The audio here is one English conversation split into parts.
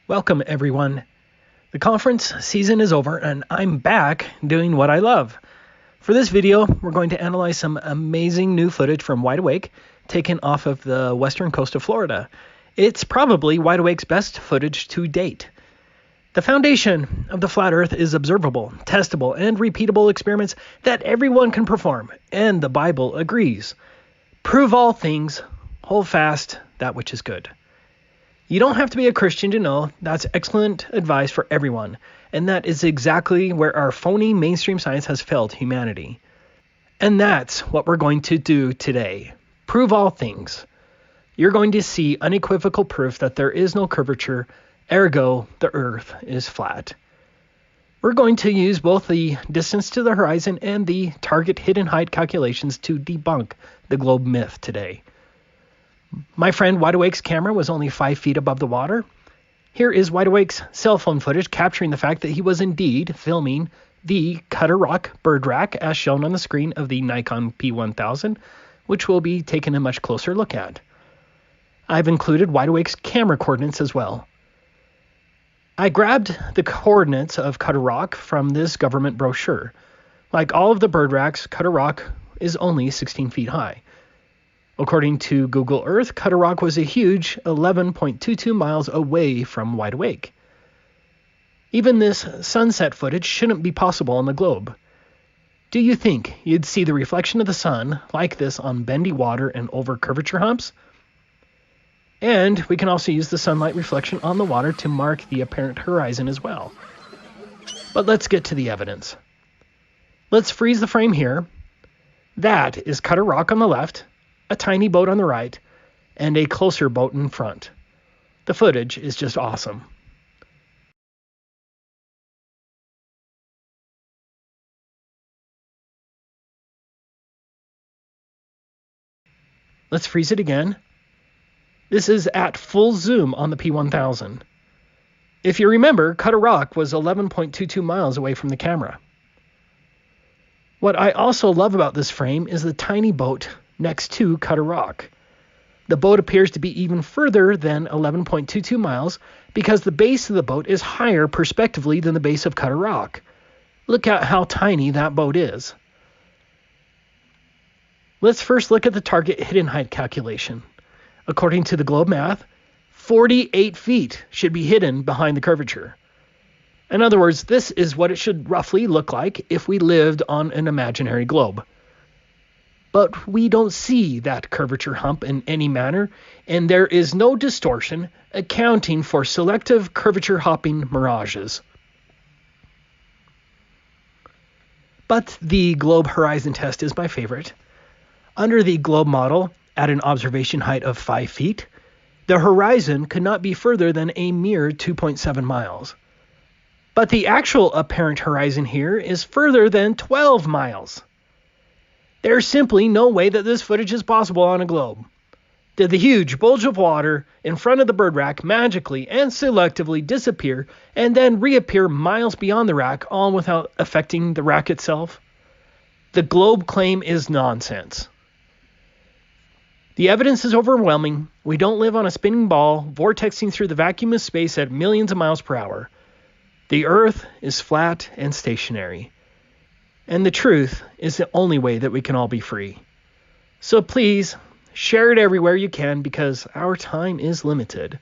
Welcome, everyone. The conference season is over, and I'm back doing what I love. For this video, we're going to analyze some amazing new footage from Wide Awake taken off of the western coast of Florida. It's probably Wide Awake's best footage to date. The foundation of the flat Earth is observable, testable, and repeatable experiments that everyone can perform, and the Bible agrees. Prove all things, hold fast that which is good. You don't have to be a Christian to know that's excellent advice for everyone, and that is exactly where our phony mainstream science has failed humanity. And that's what we're going to do today. Prove all things. You're going to see unequivocal proof that there is no curvature, ergo the Earth is flat. We're going to use both the distance to the horizon and the target hidden height calculations to debunk the globe myth today. My friend Wide Awake's camera was only 5 feet above the water. Here is Wide Awake's cell phone footage capturing the fact that he was indeed filming the Cutter Rock bird rack as shown on the screen of the Nikon P1000, which we'll be taking a much closer look at. I've included Wide Awake's camera coordinates as well. I grabbed the coordinates of Cutter Rock from this government brochure. Like all of the bird racks, Cutter Rock is only 16 feet high. According to Google Earth, Cutter Rock was a huge 11.22 miles away from Wide Awake. Even this sunset footage shouldn't be possible on the globe. Do you think you'd see the reflection of the sun like this on bendy water and over curvature humps? And we can also use the sunlight reflection on the water to mark the apparent horizon as well. But let's get to the evidence. Let's freeze the frame here. That is Cutter Rock on the left, a tiny boat on the right, and a closer boat in front. The footage is just awesome. Let's freeze it again. This is at full zoom on the P1000. If you remember, Cutter Rock was 11.22 miles away from the camera. What I also love about this frame is the tiny boat next to Cutter Rock. The boat appears to be even further than 11.22 miles because the base of the boat is higher perspectively than the base of Cutter Rock. Look at how tiny that boat is. Let's first look at the target hidden height calculation. According to the globe math, 48 feet should be hidden behind the curvature. In other words, this is what it should roughly look like if we lived on an imaginary globe. But we don't see that curvature hump in any manner, and there is no distortion accounting for selective curvature hopping mirages. But the globe horizon test is my favorite. Under the globe model, at an observation height of 5 feet, the horizon could not be further than a mere 2.7 miles. But the actual apparent horizon here is further than 12 miles. There's simply no way that this footage is possible on a globe. Did the huge bulge of water in front of the bird rack magically and selectively disappear and then reappear miles beyond the rack, all without affecting the rack itself? The globe claim is nonsense. The evidence is overwhelming. We don't live on a spinning ball, vortexing through the vacuum of space at millions of miles per hour. The Earth is flat and stationary. And the truth is the only way that we can all be free. So please, share it everywhere you can because our time is limited.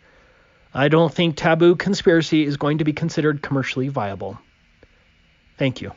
I don't think taboo conspiracy is going to be considered commercially viable. Thank you.